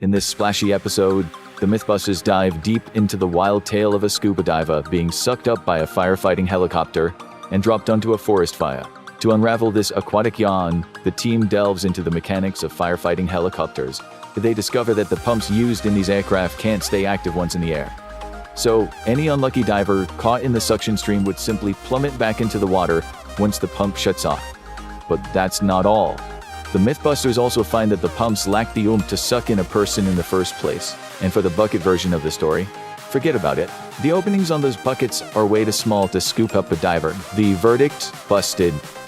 In this splashy episode, the MythBusters dive deep into the wild tale of a scuba diver being sucked up by a firefighting helicopter and dropped onto a forest fire. To unravel this aquatic yarn, the team delves into the mechanics of firefighting helicopters. They discover that the pumps used in these aircraft can't stay active once in the air. So, any unlucky diver caught in the suction stream would simply plummet back into the water once the pump shuts off. But that's not all. The MythBusters also find that the pumps lack the oomph to suck in a person in the first place. And for the bucket version of the story, forget about it. The openings on those buckets are way too small to scoop up a diver. The verdict? Busted.